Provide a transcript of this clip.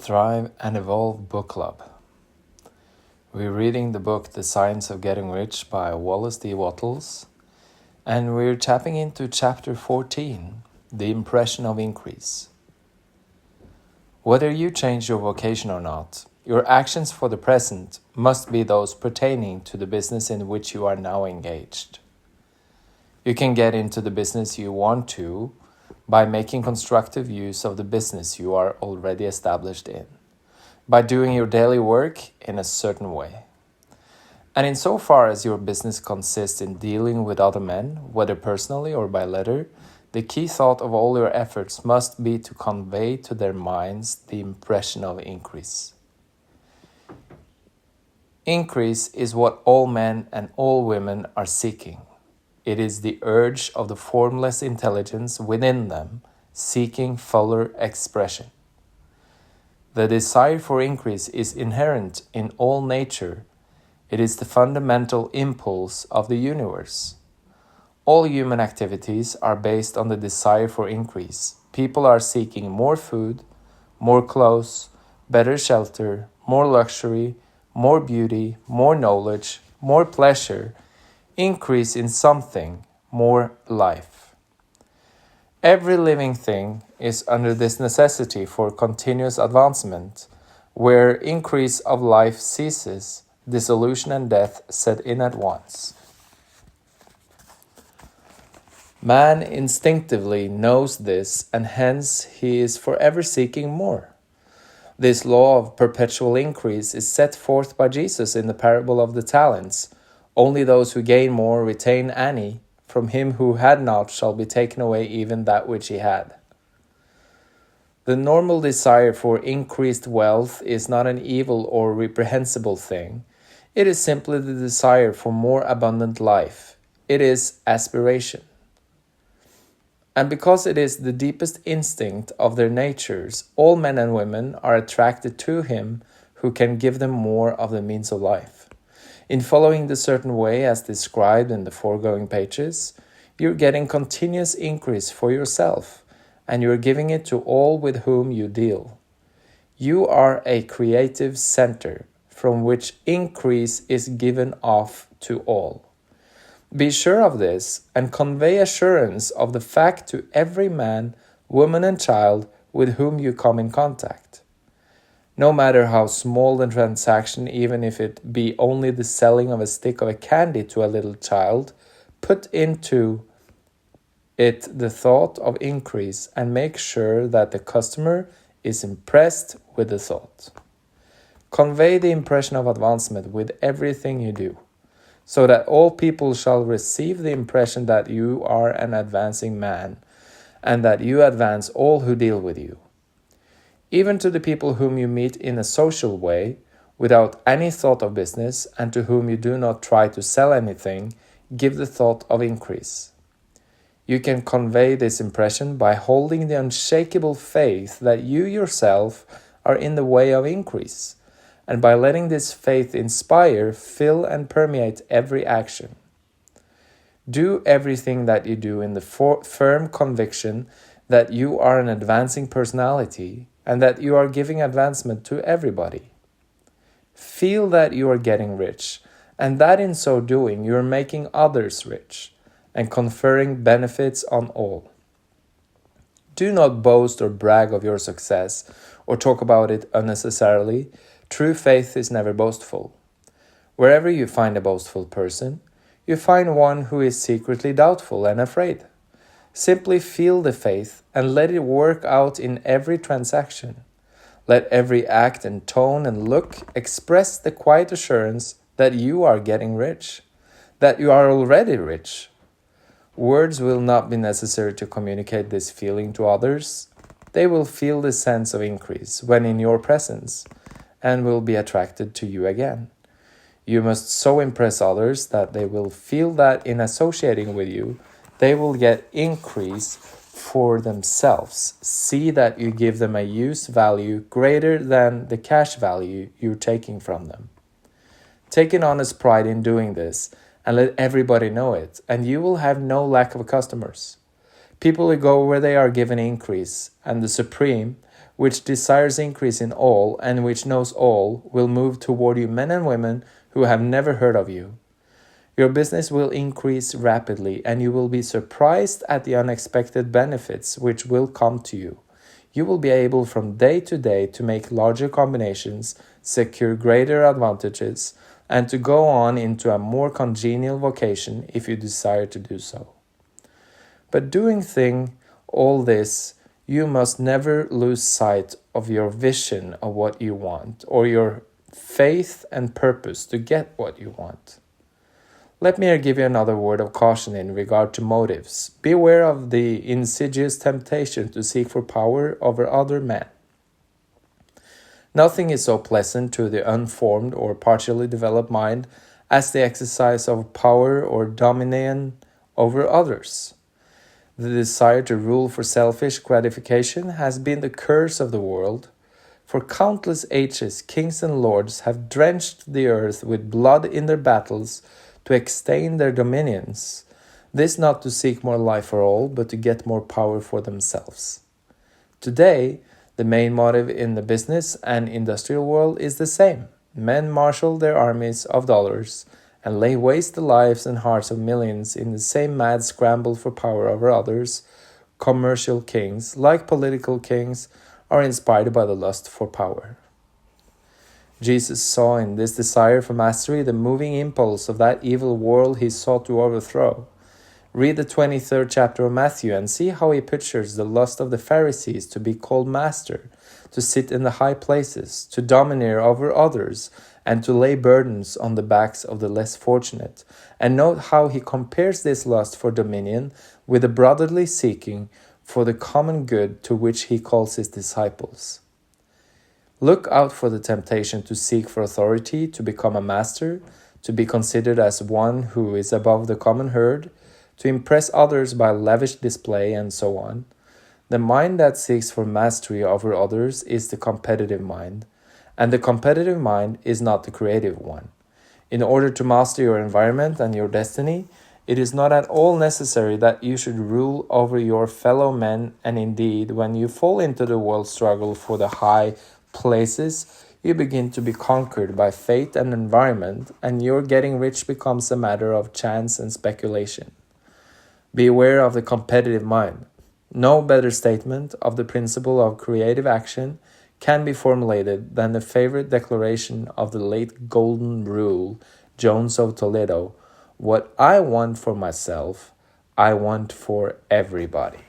Thrive and Evolve Book Club. We're reading the book The Science of Getting Rich by Wallace D Wattles, and we're tapping into chapter 14, The Impression of Increase. Whether you change your vocation or not, your actions for the present must be those pertaining to the business in which you are now engaged. You can get into the business you want to by making constructive use of the business you are already established in, by doing your daily work in a certain way. And insofar as your business consists in dealing with other men, whether personally or by letter, the key thought of all your efforts must be to convey to their minds the impression of increase. Increase is what all men and all women are seeking. It is the urge of the formless intelligence within them, seeking fuller expression. The desire for increase is inherent in all nature. It is the fundamental impulse of the universe. All human activities are based on the desire for increase. People are seeking more food, more clothes, better shelter, more luxury, more beauty, more knowledge, more pleasure, increase in something, more life. Every living thing is under this necessity for continuous advancement. Where increase of life ceases, dissolution and death set in at once. Man instinctively knows this, and hence he is forever seeking more. This law of perpetual increase is set forth by Jesus in the parable of the talents. Only those who gain more retain any. From him who had not shall be taken away even that which he had. The normal desire for increased wealth is not an evil or reprehensible thing. It is simply the desire for more abundant life. It is aspiration. And because it is the deepest instinct of their natures, all men and women are attracted to him who can give them more of the means of life. In following the certain way as described in the foregoing pages, you're getting continuous increase for yourself, and you're giving it to all with whom you deal. You are a creative center from which increase is given off to all. Be sure of this and convey assurance of the fact to every man, woman, and child with whom you come in contact. No matter how small the transaction, even if it be only the selling of a stick of a candy to a little child, put into it the thought of increase and make sure that the customer is impressed with the thought. Convey the impression of advancement with everything you do, so that all people shall receive the impression that you are an advancing man, and that you advance all who deal with you. Even to the people whom you meet in a social way, without any thought of business, and to whom you do not try to sell anything, give the thought of increase. You can convey this impression by holding the unshakable faith that you yourself are in the way of increase, and by letting this faith inspire, fill, and permeate every action. Do everything that you do in the firm conviction that you are an advancing personality, and that you are giving advancement to everybody. Feel that you are getting rich, and that in so doing you are making others rich, and conferring benefits on all. Do not boast or brag of your success, or talk about it unnecessarily. True faith is never boastful. Wherever you find a boastful person, you find one who is secretly doubtful and afraid. Simply feel the faith and let it work out in every transaction. Let every act and tone and look express the quiet assurance that you are getting rich, that you are already rich. Words will not be necessary to communicate this feeling to others. They will feel the sense of increase when in your presence and will be attracted to you again. You must so impress others that they will feel that in associating with you, they will get increase for themselves. See that you give them a use value greater than the cash value you're taking from them. Take an honest pride in doing this and let everybody know it, and you will have no lack of customers. People who go where they are given increase, and the supreme, which desires increase in all and which knows all, will move toward you men and women who have never heard of you. Your business will increase rapidly, and you will be surprised at the unexpected benefits which will come to you. You will be able from day to day to make larger combinations, secure greater advantages, and to go on into a more congenial vocation if you desire to do so. But doing all this, you must never lose sight of your vision of what you want, or your faith and purpose to get what you want. Let me here give you another word of caution in regard to motives. Beware of the insidious temptation to seek for power over other men. Nothing is so pleasant to the unformed or partially developed mind as the exercise of power or dominion over others. The desire to rule for selfish gratification has been the curse of the world. For countless ages, kings and lords have drenched the earth with blood in their battles to extend their dominions, this not to seek more life for all, but to get more power for themselves. Today, the main motive in the business and industrial world is the same. Men marshal their armies of dollars and lay waste the lives and hearts of millions in the same mad scramble for power over others. Commercial kings, like political kings, are inspired by the lust for power. Jesus saw in this desire for mastery the moving impulse of that evil world he sought to overthrow. Read the 23rd chapter of Matthew and see how he pictures the lust of the Pharisees to be called master, to sit in the high places, to domineer over others, and to lay burdens on the backs of the less fortunate. And note how he compares this lust for dominion with the brotherly seeking for the common good to which he calls his disciples. Look out for the temptation to seek for authority, to become a master, to be considered as one who is above the common herd, to impress others by lavish display, and so on. The mind that seeks for mastery over others is the competitive mind, and the competitive mind is not the creative one. In order to master your environment and your destiny, it is not at all necessary that you should rule over your fellow men, and indeed, when you fall into the world struggle for the high places, you begin to be conquered by fate and environment, and your getting rich becomes a matter of chance and speculation. Beware of the competitive mind. No better statement of the principle of creative action can be formulated than the favorite declaration of the late Golden Rule, Jones of Toledo: "What I want for myself, I want for everybody."